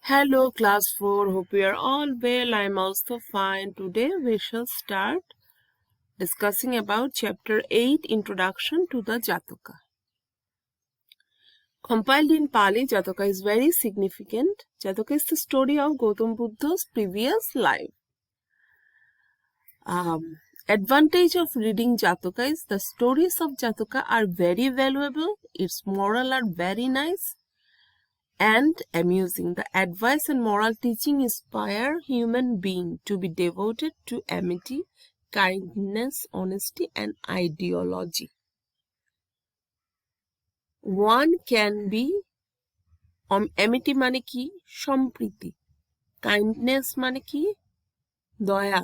Hello class 4, hope you are all well. I am also fine. Today we shall start discussing about chapter 8, Introduction to the Jataka. Compiled in Pali, Jataka is very significant. Jataka is the story of Gautam Buddha's previous life. Advantage of reading Jataka is the stories of Jataka are very valuable. Its moral are very nice and amusing. The advice and moral teaching inspire human being to be devoted to amity, kindness, honesty, and ideology. One can be amity মানে কি সম্প্রীতি, kindness মানে কি দয়া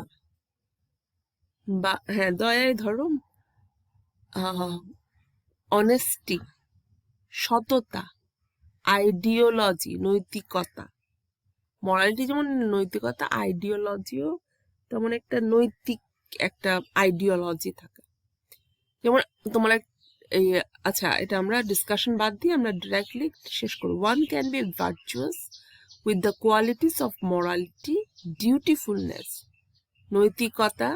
বা হ্যাঁ দয়ায় ধরো honesty সততা, আইডিওলজি নৈতিকতা, মরালিটি যেমন নৈতিকতা, আইডিওলজিও তেমন একটা নৈতিক একটা আইডিওলজি থাকে। যেমন তোমার এই আচ্ছা এটা আমরা ডিসকাশন বাদ দিয়ে আমরা ডিরেক্টলি শেষ করব। One can be virtuous with the qualities of morality, dutifulness নৈতিকতা,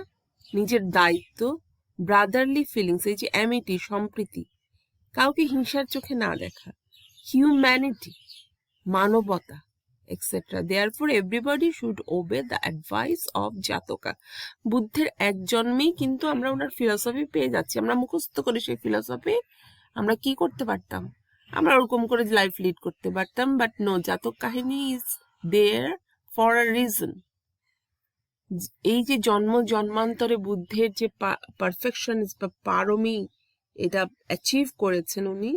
নিজের দায়িত্ব, ব্রাদারলি ফিলিংস এই যে অ্যামিটি সম্প্রীতি, কাউকে হিংসার চোখে না দেখা, হিউম্যানিটি মানবতা, etc. Therefore, everybody should obey the advice of Jataka. বুদ্ধের এক জন্মেই কিন্তু আমরা ওনার ফিলোসফি পেয়ে যাচ্ছি। আমরা মুখস্থ করে সেই ফিলোসফি আমরা কি করতে পারতাম, আমরা ওরকম করে লাইফ লিড করতে পারতাম, বাট নো, জাতক কাহিনী is there for a reason. এই যে জন্ম জন্মান্তরে বুদ্ধের যে পারফেকশন বা পারমি এটা অ্যাচিভ করেছেন উনি,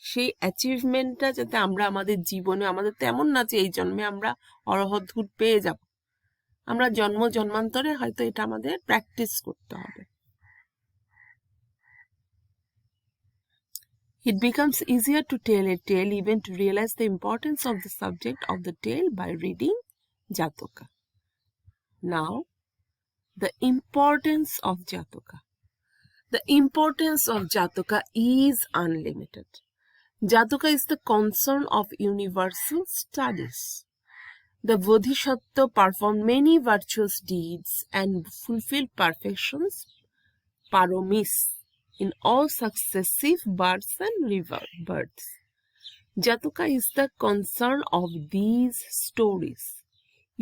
সেই অ্যাচিভমেন্টটা যাতে আমরা আমাদের জীবনে, আমাদের তেমন না যে এই জন্মে আমরা অরহৎ পেয়ে যাব, আমরা জন্ম জন্মান্তরে হয়তো এটা আমাদের প্র্যাকটিস করতে হবে। It becomes easier to tell a tale, even to realize the importance of the subject of the tale by reading Jataka. Now, the importance of Jataka. The importance of Jataka is unlimited. Jataka is the concern of universal studies. The Bodhisattva performed many virtuous deeds and fulfilled perfections, paromis, in all successive births and rebirths. Jataka is the concern of these stories.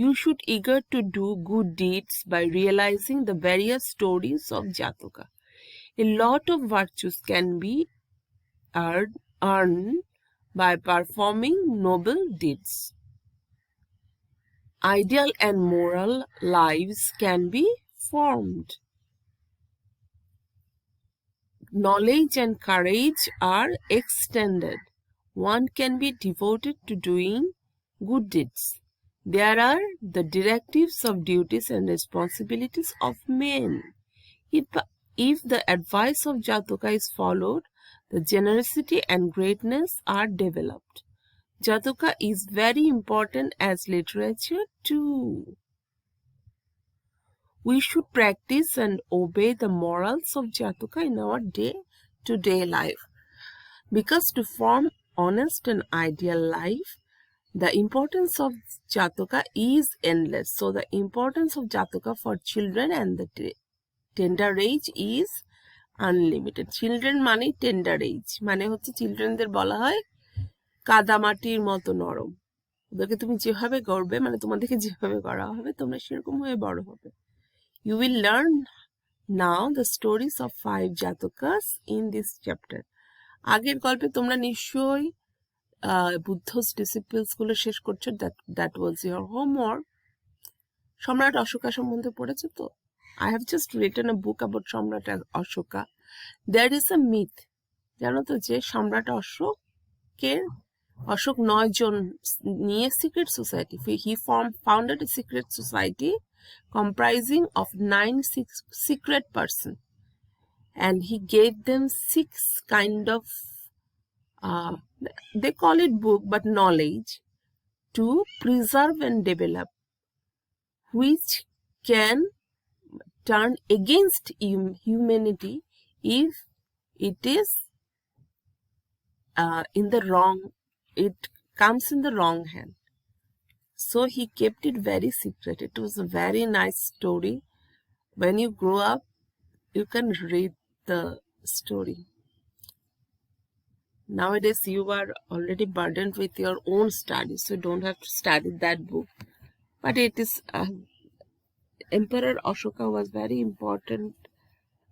You should eager to do good deeds by realizing the various stories of Jataka. A lot of virtues can be earned by performing noble deeds. Ideal and moral lives can be formed. Knowledge and courage are extended. One can be devoted to doing good deeds. There are the directives of duties and responsibilities of men. If the advice of Jataka is followed, the generosity and greatness are developed. Jataka is very important as literature too. We should practice and obey the morals of Jataka in our day-to-day life. Because to form honest and ideal life, the importance of Jataka is endless. So the importance of Jataka for children and the tender age is unlimited. Children মানে tender age, মানে হচ্ছে চিলড্রেনদের বলা হয় কাদামাটির মতো নরম। ওদেরকে তুমি যেভাবে গড়বে, মানে তোমাদেরকে যেভাবে গড়া হবে তোমরা সেরকম হয়ে বড় হবে। You will learn now the stories of 5 Jatakas in this chapter. আগের গল্পে তোমরা নিশ্চয়ই বুদ্ধস ডিসিপ্লিনস গুলো শেষ করছো, that was your homework. সম্রাট অশোকা সম্বন্ধে পড়েছো তো? I have just written a book about সম্রাট Ashoka. There is a myth, জানো তো, যে সম্রাট অশোক 9 জন নিয়ে secret society, he founded a secret society comprising of 9 secret persons, and he gave them 6 kind of they call it book but knowledge to preserve and develop, which can turn against humanity if it is in the wrong, it comes in the wrong hand. So he kept it very secret. It was a very nice story. When you grow up, you can read the story. Nowadays, you are already burdened with your own studies, so you don't have to study that book. But it is Emperor Ashoka was very important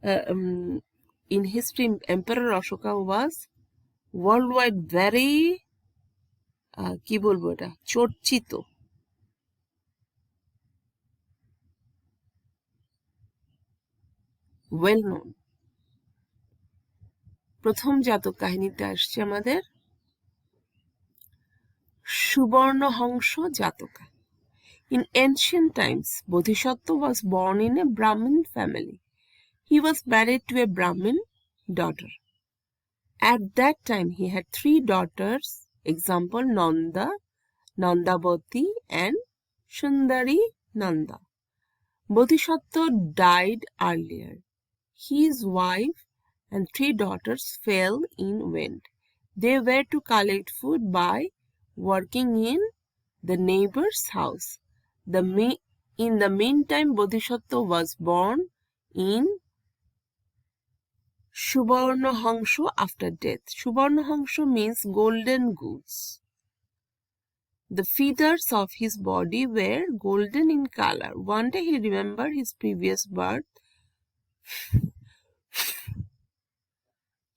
in history. Emperor Ashoka was worldwide very কি বলবো এটা চর্চিত, well known. প্রথম জাতক কাহিনীতে আসছে আমাদের সুবর্ণহংস জাতকা। In ancient times, Bodhisattva was born in a Brahmin family. He was married to a Brahmin daughter. At that time, he had 3 daughters, example Nanda, Nandavati and Sundari Nanda. Bodhisattva died earlier. His wife and 3 daughters fell in wind. They were to collect food by working in the neighbor's house. In the meantime, Bodhisattva was born in Subarnahangsha after death. Subarnahangsha means golden goose. The feathers of his body were golden in color. One day he remembered his previous birth.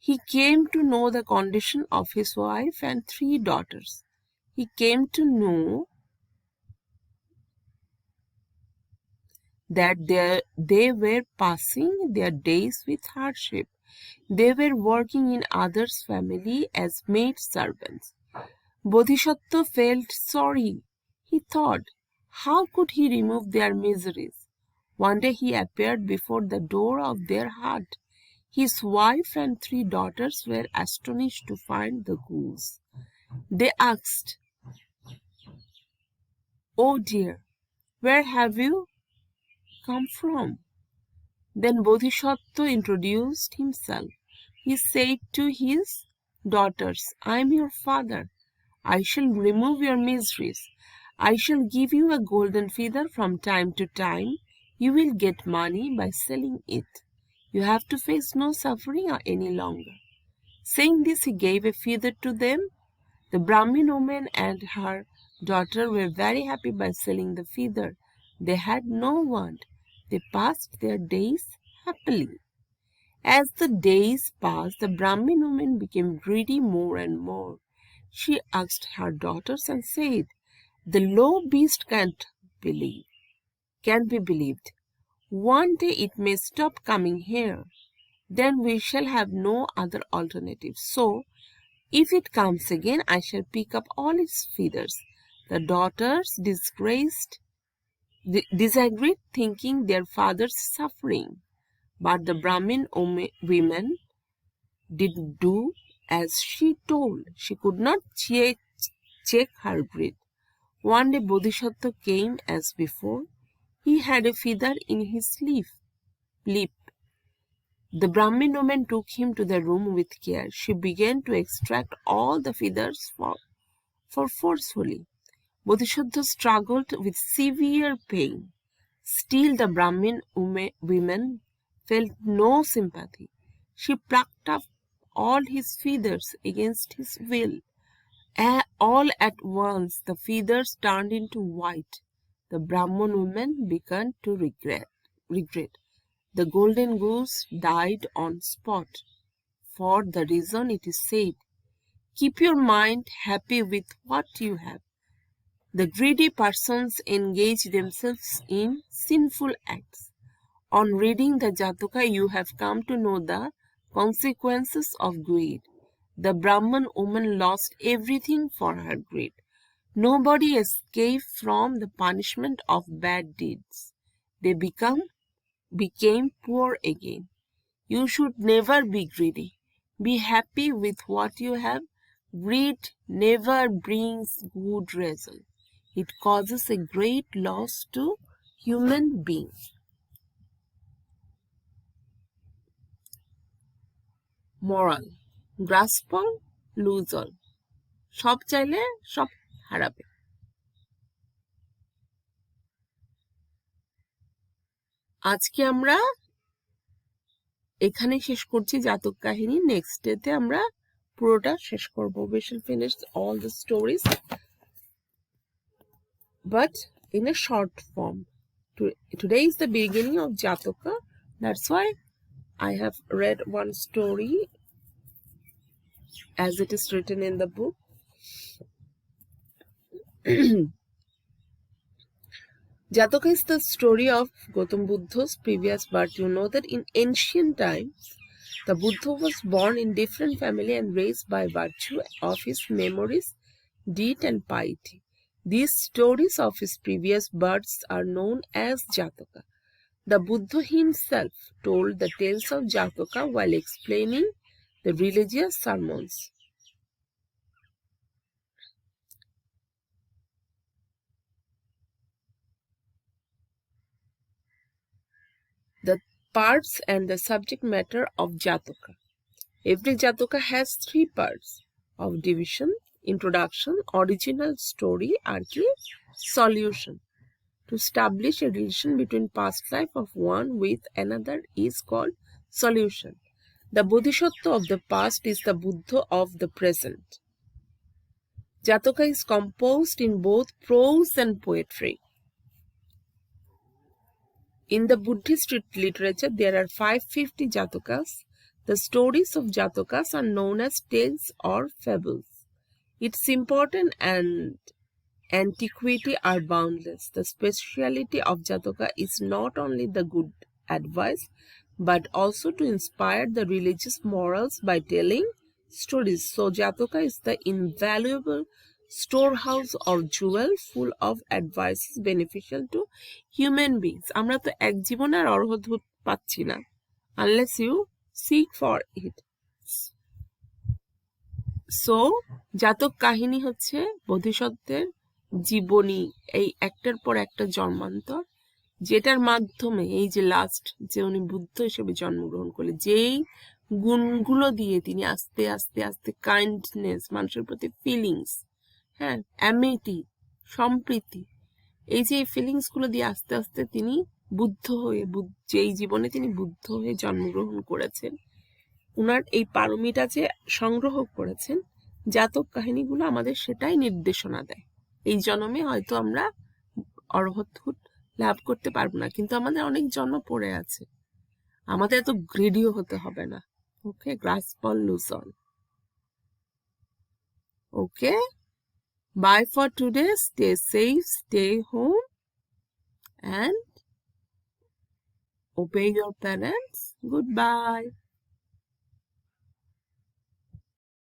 He came to know the condition of his wife and 3 daughters. He came to know that they were passing their days with hardship. They were working in others' family as maid servants. Bodhisattva felt sorry. He thought, how could he remove their miseries? One day he appeared before the door of their hut. His wife and 3 daughters were astonished to find the goose. They asked, "Oh dear, where have you come from?" Then Bodhisattva introduced himself. He said to his daughters, "I am your father. I shall remove your miseries. I shall give you a golden feather from time to time. You will get money by selling it. You have to face no suffering any longer." Saying this, he gave a feather to them. The Brahmin woman and her daughter were very happy by selling the feather. They had no want. They passed their days happily. As the days passed, the Brahmin woman became greedy more and more. She asked her daughters and said, "The low beast can be believed. One day it may stop coming here. Then we shall have no other alternative. So, if it comes again, I shall pick up all its feathers." The daughters disagreed, thinking their father's suffering. But the Brahmin women didn't do as she told. She could not check her greed. One day Bodhisattva came as before. He had a feather in his lip. The Brahmin woman took him to the room with care. She began to extract all the feathers forcefully. Bodhisattva struggled with severe pain. Still the Brahmin woman felt no sympathy. She plucked up all his feathers against his will. All at once the feathers turned into white. The Brahmin woman began to regret. The golden goose died on spot. For the reason it is said, keep your mind happy with what you have. The greedy persons engage themselves in sinful acts. On reading the Jataka, you have come to know the consequences of greed. The Brahman woman lost everything for her greed. Nobody escaped from the punishment of bad deeds. They became poor again. You should never be greedy. Be happy with what you have. Greed never brings good result. It causes a great loss to human beings. Moral: grasp all, lose all. সব চাইলে সব হারাবে। আজকে আমরা এখানে শেষ করছি জাতক কাহিনী। নেক্সট ডেতে আমরা পুরোটা শেষ করব। We shall finish all the stories but in a short form. Today is the beginning of Jataka. That's why I have read one story as it is written in the book. Jataka is the story of Gautam Buddha's previous birth. You know that in ancient times, the Buddha was born in different family and raised by virtue of his memories, deed and piety. These stories of his previous births are known as Jataka. The Buddha himself told the tales of Jataka while explaining the religious sermons. The parts and the subject matter of Jataka. Every Jataka has 3 parts of division, introduction, original story, archi, solution. To establish a relation between past life of one with another is called solution. The Bodhisattva of the past is the Buddha of the present. Jataka is composed in both prose and poetry. In the Buddhist literature, there are 550 Jatakas. The stories of Jatakas are known as tales or fables. Its importance and antiquity are boundless. The speciality of Jataka is not only the good advice, but also to inspire the religious morals by telling stories. So Jataka is the invaluable storehouse or jewel full of advices beneficial to human beings. আমরা তো এক জীবনে আর অর্হদূত পাচ্ছি না, unless you seek for it. So জাতক কাহিনী হচ্ছে বোধিসত্ত্বের জীবনী, এই একটার পর একটা জন্মান্তর, যেটার মাধ্যমে এই যে লাস্ট যে উনি বুদ্ধ হিসেবে জন্মগ্রহণ করলেন, যেই গুণগুলো দিয়ে তিনি আস্তে আস্তে আস্তে কাইন্ডনেস, মানুষের প্রতি ফিলিংস, হ্যাঁ, অ্যামিটি, সম্প্রীতি, এই যে ফিলিংস গুলো দিয়ে আস্তে আস্তে তিনি বুদ্ধ হয়ে, যেই জীবনে তিনি বুদ্ধ হয়ে জন্মগ্রহণ করেছেন, উনার এই পারমিটা যে সংগ্রহ করেছেন, জাতক কাহিনীগুলো আমাদের সেটাই নির্দেশনা দেয়। এই জন্মে হয়তো আমরা অর্হতূত লাভ করতে পারবো না, কিন্তু আমাদের অনেক জন্ম পড়ে আছে। আমাদের এত গ্রেডিও হতে হবে না। Okay, grasp all, lose all. Okay, bye for today. Stay safe, stay home, and obey your parents. Goodbye.